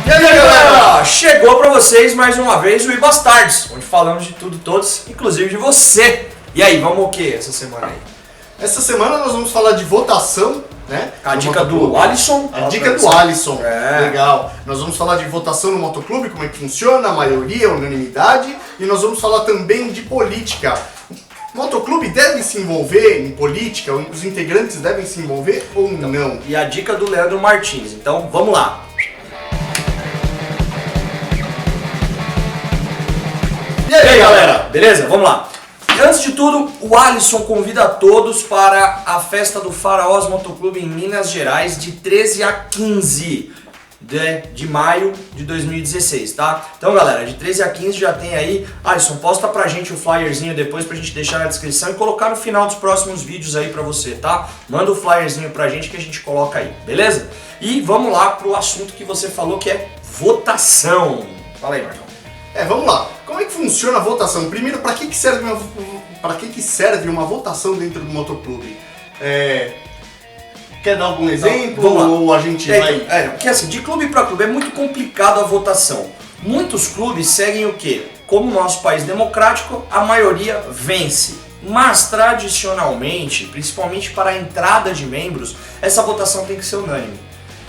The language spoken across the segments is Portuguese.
E aí galera, chegou pra vocês mais uma vez o iBastards, onde falamos de tudo e todos, inclusive de você. E aí, vamos o que essa semana aí? Essa semana nós vamos falar de votação, né? A dica do Alisson. A dica do Alisson, É. legal. Nós vamos falar de votação no motoclube, como é que funciona, a maioria, a unanimidade. E nós vamos falar também de política. O motoclube deve se envolver em política? Os integrantes devem se envolver ou não? E a dica do Leandro Martins, então vamos lá. E aí galera, beleza? Vamos lá. Antes de tudo, o Alisson convida a todos para a festa do Faraós Motoclube em Minas Gerais de 13 a 15 de maio de 2016, tá? Então galera, de 13 a 15 já tem aí. Alisson, posta pra gente o flyerzinho depois pra gente deixar na descrição e colocar no final dos próximos vídeos aí pra você, tá? Manda o flyerzinho pra gente que a gente coloca aí, beleza? E vamos lá pro assunto que você falou, que é votação. Fala aí, Marcão. Vamos lá. Como é que funciona a votação? Primeiro, para que serve uma votação dentro do motoclube? Quer dar algum exemplo? Vamos lá. Ou a gente vai... Porque assim, de clube para clube é muito complicado a votação. Muitos clubes seguem o quê? Como o nosso país democrático, a maioria vence. Mas tradicionalmente, principalmente para a entrada de membros, essa votação tem que ser unânime.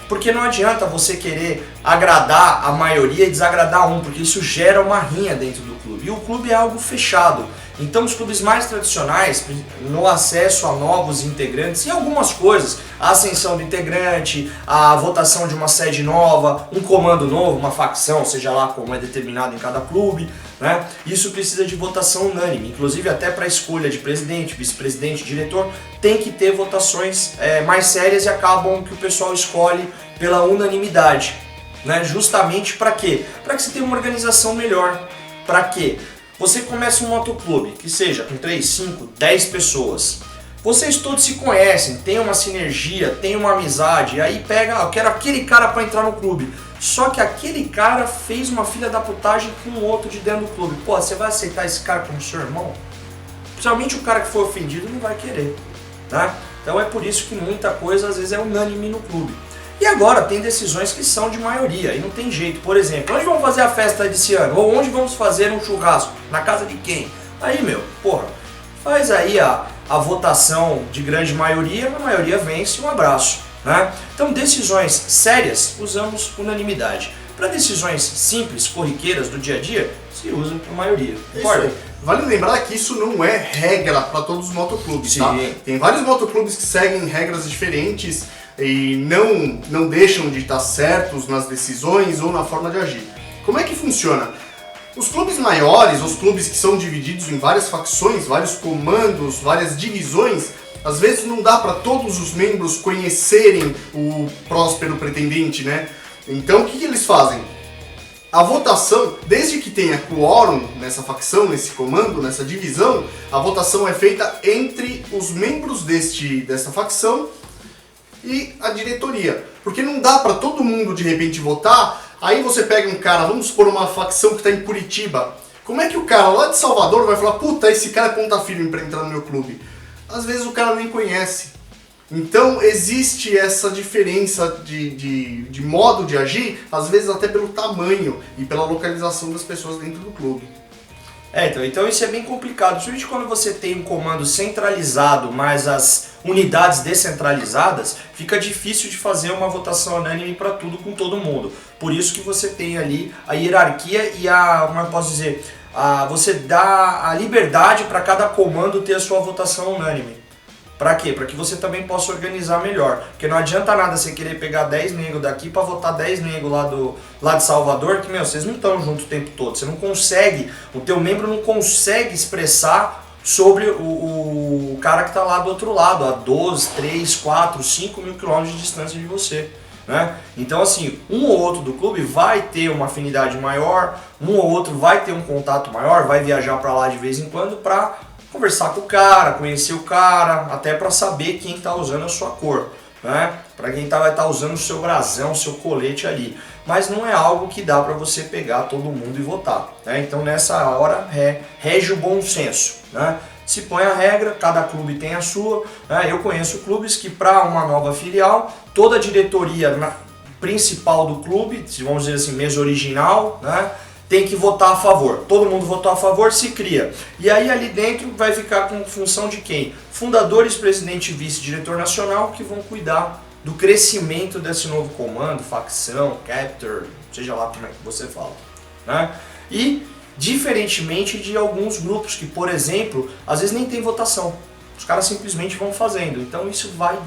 Porque não adianta você querer agradar a maioria e desagradar um, porque isso gera uma rinha dentro do clube. E o clube é algo fechado. Então os clubes mais tradicionais, no acesso a novos integrantes e algumas coisas, a ascensão do integrante, a votação de uma sede nova, um comando novo, uma facção, seja lá como é determinado em cada clube, né? Isso precisa de votação unânime, inclusive até para a escolha de presidente, vice-presidente, diretor, tem que ter votações mais sérias e acabam que o pessoal escolhe pela unanimidade, né? Justamente para quê? Para que você tenha uma organização melhor. Para quê? Você começa um motoclube, que seja com 3, 5, 10 pessoas. Vocês todos se conhecem, tem uma sinergia, tem uma amizade, aí pega, eu quero aquele cara para entrar no clube. Só que aquele cara fez uma filha da putagem com o outro de dentro do clube. Pô, você vai aceitar esse cara como seu irmão? Principalmente o cara que foi ofendido não vai querer, né? Então é por isso que muita coisa às vezes é unânime no clube. E agora tem decisões que são de maioria, e não tem jeito. Por exemplo, onde vamos fazer a festa desse ano? Ou onde vamos fazer um churrasco? Na casa de quem? Aí, meu, porra, faz aí a votação de grande maioria, a maioria vence, um abraço, né? Então, decisões sérias, usamos unanimidade. Para decisões simples, corriqueiras do dia a dia, se usa a maioria. Concorda? Vale lembrar que isso não é regra para todos os motoclubes, Sim. tá? Tem vários motoclubes que seguem regras diferentes e não deixam de estar certos nas decisões ou na forma de agir. Como é que funciona? Os clubes maiores, os clubes que são divididos em várias facções, vários comandos, várias divisões, às vezes não dá para todos os membros conhecerem o próspero pretendente, né? Então o que eles fazem? A votação, desde que tenha quórum nessa facção, nesse comando, nessa divisão, a votação é feita entre os membros dessa facção e a diretoria. Porque não dá para todo mundo de repente votar, aí você pega um cara, vamos supor uma facção que está em Curitiba. Como é que o cara lá de Salvador vai falar, puta, esse cara é ponta firme para entrar no meu clube? Às vezes o cara nem conhece. Então existe essa diferença de modo de agir, às vezes até pelo tamanho e pela localização das pessoas dentro do clube. Então isso é bem complicado, principalmente quando você tem um comando centralizado, mas as unidades descentralizadas, fica difícil de fazer uma votação unânime para tudo com todo mundo. Por isso que você tem ali a hierarquia e como eu posso dizer, você dá a liberdade para cada comando ter a sua votação unânime. Pra quê? Pra que você também possa organizar melhor. Porque não adianta nada você querer pegar 10 negros daqui pra votar 10 negros lá de Salvador, que, vocês não estão juntos o tempo todo. Você não consegue, o teu membro não consegue expressar sobre o cara que tá lá do outro lado, a 12, 3, 4, 5 mil quilômetros de distância de você, né? Então, assim, um ou outro do clube vai ter uma afinidade maior, um ou outro vai ter um contato maior, vai viajar pra lá de vez em quando pra conversar com o cara, conhecer o cara, até para saber quem está usando a sua cor, né? Para quem vai estar usando o seu brasão, o seu colete ali. Mas não é algo que dá para você pegar todo mundo e votar, né? Então nessa hora rege o bom senso, né? Se põe a regra, cada clube tem a sua, né? Eu conheço clubes que para uma nova filial, toda a diretoria principal do clube, vamos dizer assim, mesa original, né? Tem que votar a favor. Todo mundo votou a favor, se cria. E aí ali dentro vai ficar com função de quem? Fundadores, presidente e vice-diretor nacional que vão cuidar do crescimento desse novo comando, facção, captor, seja lá como é que você fala, né? E diferentemente de alguns grupos que, por exemplo, às vezes nem tem votação. Os caras simplesmente vão fazendo. Então isso vai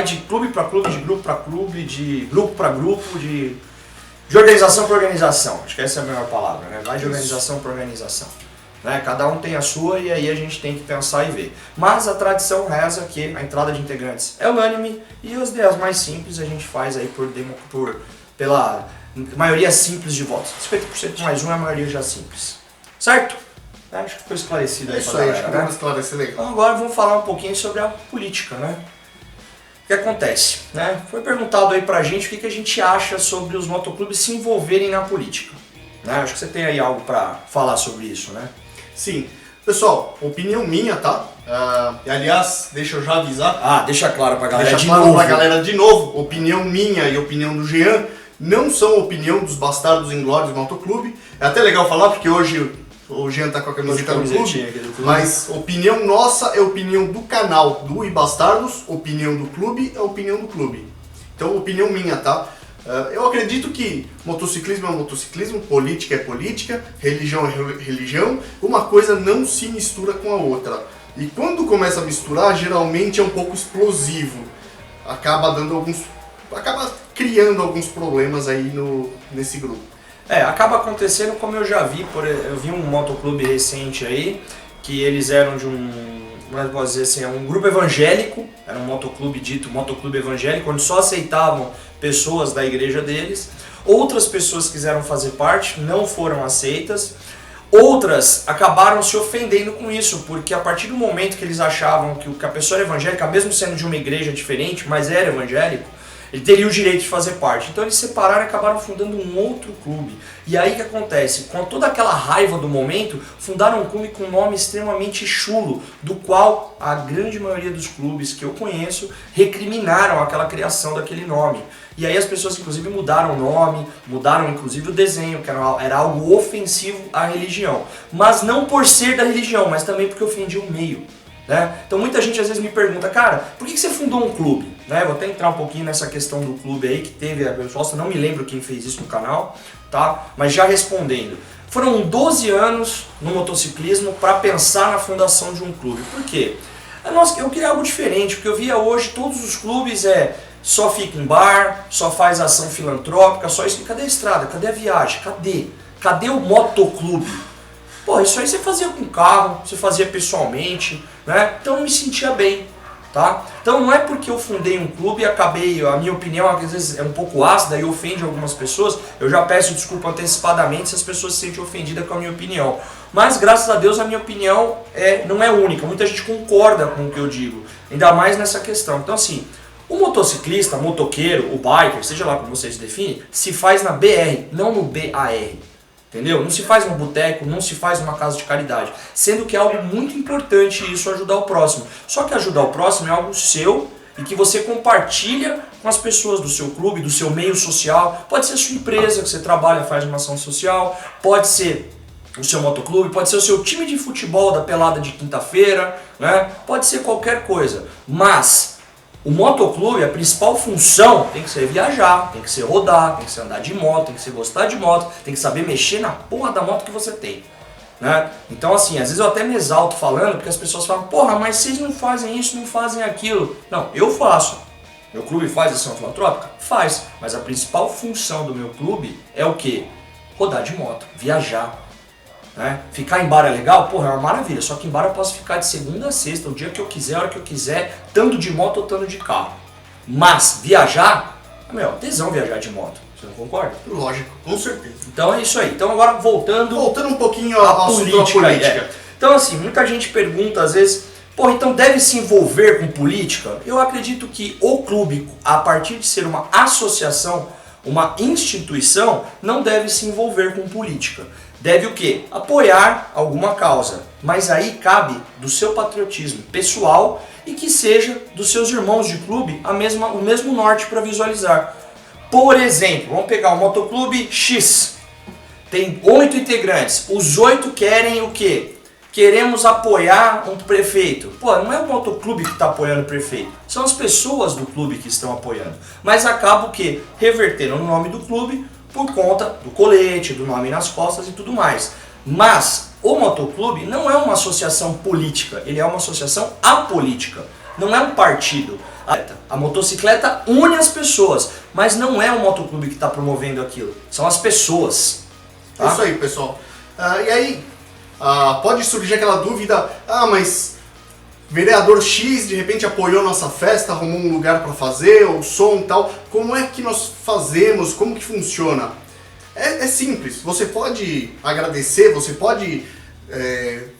de clube para clube, de grupo para clube, de grupo para grupo, de organização para organização. Acho que essa é a melhor palavra, né? Vai de organização para organização. Né? Cada um tem a sua e aí a gente tem que pensar e ver. Mas a tradição reza que a entrada de integrantes é unânime e as ideias mais simples a gente faz aí pela maioria simples de votos. 50% mais um é a maioria já simples. Certo? Acho que ficou esclarecido aí. Isso aí, acho que vamos esclarecer legal. Então agora vamos falar um pouquinho sobre a política, né? O que acontece? Né? Foi perguntado aí pra gente o que a gente acha sobre os motoclubes se envolverem na política. Né? Acho que você tem aí algo pra falar sobre isso, né? Sim. Pessoal, opinião minha, tá? Aliás, deixa eu já avisar. Deixa claro pra galera deixa de claro novo. Pra galera de novo, opinião minha e opinião do Jean não são opinião dos Bastardos Inglórios Motoclube. É até legal falar porque hoje o Jean tá com a camiseta do clube, mas opinião nossa é opinião do canal do iBastardos, opinião do clube é opinião do clube. Então, opinião minha, tá? Eu acredito que motociclismo é motociclismo, política é política, religião é religião, uma coisa não se mistura com a outra. E quando começa a misturar, geralmente é um pouco explosivo. Acaba criando alguns problemas aí nesse grupo. Acaba acontecendo como eu já vi, eu vi um motoclube recente aí, que eles eram de vamos dizer assim, um grupo evangélico, era um motoclube dito motoclube evangélico, onde só aceitavam pessoas da igreja deles. Outras pessoas quiseram fazer parte, não foram aceitas. Outras acabaram se ofendendo com isso, porque a partir do momento que eles achavam que a pessoa era evangélica, mesmo sendo de uma igreja diferente, mas era evangélico, ele teria o direito de fazer parte. Então eles separaram e acabaram fundando um outro clube. E aí o que acontece? Com toda aquela raiva do momento, fundaram um clube com um nome extremamente chulo, do qual a grande maioria dos clubes que eu conheço recriminaram aquela criação daquele nome. E aí as pessoas inclusive mudaram o nome, mudaram inclusive o desenho, que era algo ofensivo à religião. Mas não por ser da religião, mas também porque ofendia o meio. Né? Então muita gente às vezes me pergunta, cara, por que você fundou um clube? Né? Vou até entrar um pouquinho nessa questão do clube aí, que teve a resposta, não me lembro quem fez isso no canal, tá? Mas já respondendo. Foram 12 anos no motociclismo para pensar na fundação de um clube. Por quê? Eu queria algo diferente, porque eu via hoje todos os clubes só fica em bar, só faz ação filantrópica, só isso. Cadê a estrada? Cadê a viagem? Cadê o motoclube? Pô, isso aí você fazia com carro, você fazia pessoalmente, né? Então eu me sentia bem, tá? Então não é porque eu fundei um clube e a minha opinião às vezes é um pouco ácida e ofende algumas pessoas, eu já peço desculpa antecipadamente se as pessoas se sentem ofendidas com a minha opinião. Mas graças a Deus a minha opinião não é única, muita gente concorda com o que eu digo, ainda mais nessa questão. Então assim, o motociclista, o motoqueiro, o biker, seja lá como vocês definem, se faz na BR, não no BAR. Entendeu? Não se faz num boteco, não se faz numa casa de caridade. Sendo que é algo muito importante isso, ajudar o próximo. Só que ajudar o próximo é algo seu e que você compartilha com as pessoas do seu clube, do seu meio social. Pode ser a sua empresa que você trabalha, faz uma ação social. Pode ser o seu motoclube, pode ser o seu time de futebol da pelada de quinta-feira, né? Pode ser qualquer coisa. Mas o motoclube, a principal função tem que ser viajar, tem que ser rodar, tem que ser andar de moto, tem que ser gostar de moto, tem que saber mexer na porra da moto que você tem. Né? Então assim, às vezes eu até me exalto falando, porque as pessoas falam, porra, mas vocês não fazem isso, não fazem aquilo. Não, eu faço. Meu clube faz ação filantrópica? Faz. Mas a principal função do meu clube é o quê? Rodar de moto, viajar. Né? Ficar em bar é legal? Porra, é uma maravilha. Só que em bar eu posso ficar de segunda a sexta, o dia que eu quiser, a hora que eu quiser, tanto de moto ou tanto de carro. Mas viajar, tesão viajar de moto. Você não concorda? Lógico, com certeza. Então é isso aí. Então agora voltando um pouquinho à política. Então assim, muita gente pergunta às vezes, porra, então deve se envolver com política? Eu acredito que o clube, a partir de ser uma associação, uma instituição, não deve se envolver com política. Deve o quê? Apoiar alguma causa. Mas aí cabe do seu patriotismo pessoal e que seja dos seus irmãos de clube o mesmo norte para visualizar. Por exemplo, vamos pegar o Motoclube X. Tem 8 integrantes. Os 8 querem o quê? Queremos apoiar um prefeito. Pô, não é o motoclube que está apoiando o prefeito. São as pessoas do clube que estão apoiando. Mas acaba o quê? Revertendo no nome do clube por conta do colete, do nome nas costas e tudo mais. Mas o motoclube não é uma associação política. Ele é uma associação apolítica. Não é um partido. A motocicleta une as pessoas. Mas não é o motoclube que está promovendo aquilo. São as pessoas. Tá? É isso aí, pessoal. E aí... pode surgir aquela dúvida, mas vereador X de repente apoiou nossa festa, arrumou um lugar para fazer, o som e tal, como é que nós fazemos, como que funciona? É simples, você pode agradecer, você pode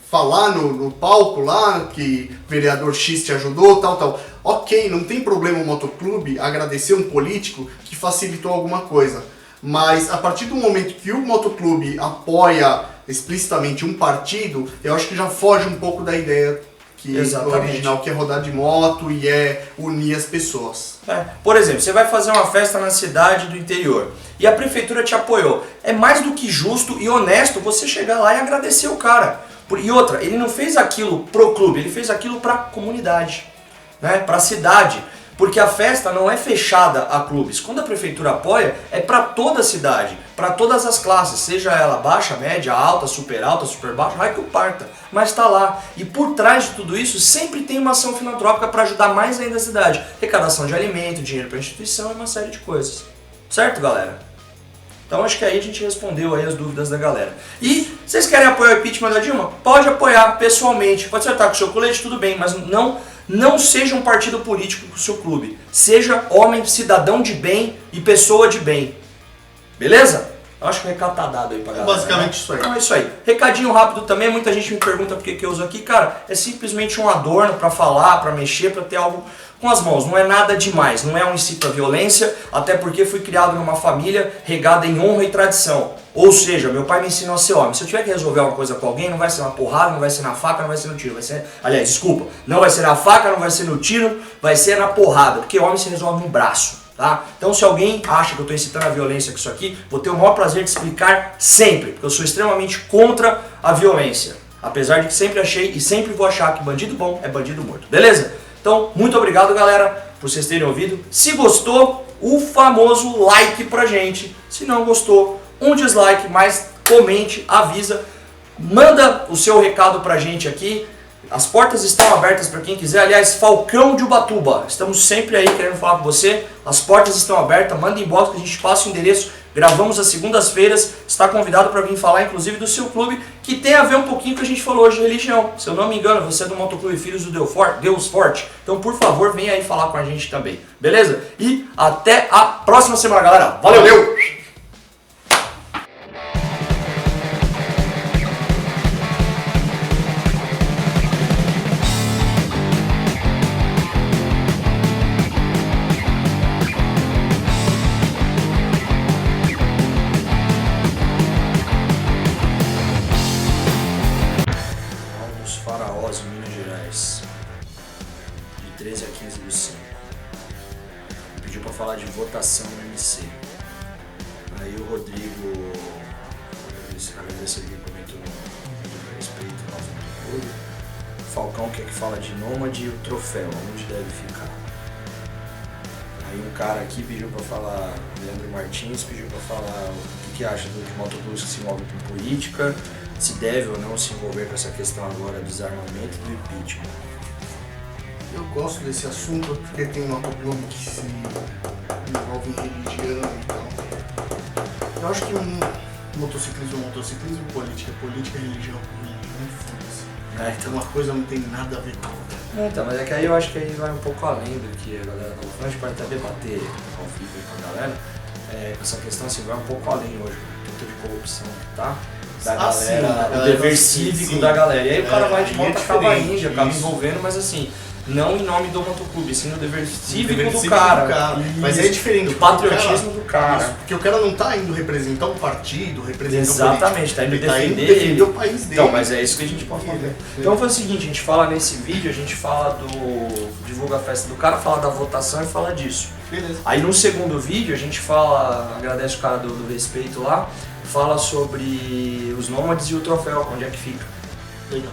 falar no palco lá que vereador X te ajudou, tal. Ok, não tem problema o motoclube agradecer um político que facilitou alguma coisa, mas a partir do momento que o motoclube apoia explicitamente um partido, eu acho que já foge um pouco da ideia que original, que é rodar de moto e é unir as pessoas. Por exemplo, você vai fazer uma festa na cidade do interior e a prefeitura te apoiou. É mais do que justo e honesto você chegar lá e agradecer o cara. E outra, ele não fez aquilo pro clube, ele fez aquilo pra comunidade, né? Pra cidade. Porque a festa não é fechada a clubes. Quando a prefeitura apoia, é para toda a cidade, para todas as classes, seja ela baixa, média, alta, super baixa, vai que o parta. Mas está lá. E por trás de tudo isso, sempre tem uma ação filantrópica para ajudar mais ainda a cidade. Arrecadação de alimento, dinheiro para a instituição e uma série de coisas. Certo, galera? Então acho que aí a gente respondeu aí as dúvidas da galera. E vocês querem apoiar o impeachment da Dilma? Pode apoiar pessoalmente. Pode acertar com o seu colete, tudo bem, mas não seja um partido político com o seu clube. Seja homem, cidadão de bem e pessoa de bem. Beleza? Eu acho que o recado tá dado aí pra galera. Basicamente, né? Isso aí. Então é isso aí. Recadinho rápido também, muita gente me pergunta por que eu uso aqui. Cara, é simplesmente um adorno pra falar, pra mexer, pra ter algo com as mãos. Não é nada demais, não é um incito à violência, até porque fui criado numa família regada em honra e tradição. Ou seja, meu pai me ensinou a ser homem. Se eu tiver que resolver uma coisa com alguém, não vai ser na porrada, não vai ser na faca, não vai ser no tiro. Vai ser, aliás, desculpa, não vai ser na faca, não vai ser no tiro, vai ser na porrada, porque homem se resolve no braço. Tá? Então se alguém acha que eu estou incitando a violência com isso aqui, vou ter o maior prazer de explicar sempre, porque eu sou extremamente contra a violência. Apesar de que sempre achei e sempre vou achar que bandido bom é bandido morto. Beleza? Então, muito obrigado, galera, por vocês terem ouvido. Se gostou, o famoso like pra gente. Se não gostou, um dislike, mas comente, avisa, manda o seu recado pra gente aqui. As portas estão abertas para quem quiser. Aliás, Falcão de Ubatuba, estamos sempre aí querendo falar com você. As portas estão abertas, manda inbox que a gente passa o endereço. Gravamos às segundas-feiras. Está convidado para vir falar, inclusive, do seu clube, que tem a ver um pouquinho com o que a gente falou hoje de religião. Se eu não me engano, você é do Motoclube Filhos do Deus Forte. Então, por favor, venha aí falar com a gente também. Beleza? E até a próxima semana, galera. Valeu! Faraós, Minas Gerais, de 13 a 15 do 5. Pediu para falar de votação no MC. Aí o Rodrigo, agradeço aqui, comentou a respeito do nosso clube. Falcão quer que fala de Nômade e o troféu, onde deve ficar. Aí um cara aqui pediu para falar, Leandro Martins pediu para falar o que acha do motoclubes que se envolve com política, se deve ou não se envolver com essa questão agora do desarmamento e do impeachment. Eu gosto desse assunto porque tem uma motoclube que se envolve em religião e tal. Eu acho que motociclismo, política, religião, foda-se. Então uma coisa não tem nada a ver com a outra. Então, mas é que aí eu acho que aí vai um pouco além do que a galera tá falando. A gente pode até debater ao vivo aí com a galera. Com essa questão assim, vai um pouco além hoje. O tanto de corrupção que tá. Da galera, o dever cívico da galera. E aí o cara vai de moto, acaba indo, acaba envolvendo, mas assim, não em nome do motoclube, sim no dever cívico Dever do cívico cara. Mas é diferente. Do porque o patriotismo do cara. Isso, porque o cara não tá indo representar um partido, representar Exatamente, um político. tá indo Ele tá indo defender defender o país dele. Então, mas é isso que a gente pode fazer. Então foi o seguinte, a gente fala nesse vídeo, a gente fala divulga a festa do cara, fala da votação e fala disso. Beleza. Aí no segundo vídeo a gente fala, agradece o cara do respeito lá, fala sobre os nômades e o troféu, onde é que fica. Legal.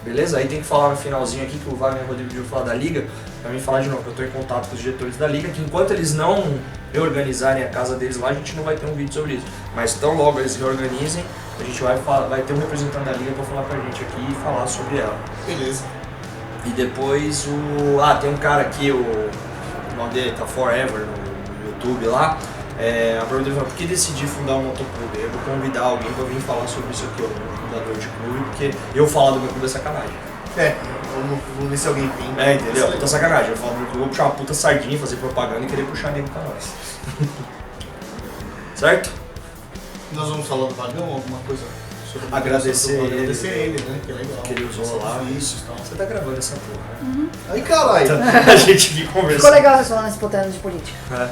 Beleza? Aí tem que falar no finalzinho aqui que o Wagner Rodrigo viu falar da Liga, pra mim falar de novo, que eu tô em contato com os diretores da Liga, que enquanto eles não reorganizarem a casa deles lá, a gente não vai ter um vídeo sobre isso. Mas tão logo eles reorganizem, a gente vai ter um representante da Liga pra falar pra gente aqui e falar sobre ela. Beleza. E depois tem um cara aqui, o nome dele tá Forever no YouTube lá. A pergunta dele foi, por que decidi fundar um motoclube? Eu vou convidar alguém pra vir falar sobre isso aqui, o fundador de clube, porque eu falar do meu clube é sacanagem. Vamos ver se alguém tem. Entendeu? Puta sacanagem. Eu falo do meu clube, vou puxar uma puta sardinha, fazer propaganda e querer puxar nego pra nós. Certo? Nós vamos falar do Vagão, alguma coisa sobre Agradecer ele. Agradecer ele, né? Que é legal. Que ele usou lá. Isso. Você tá gravando essa porra, né? Aí, caralho. A gente aqui conversando. Ficou legal você falando esse potendo de política. É.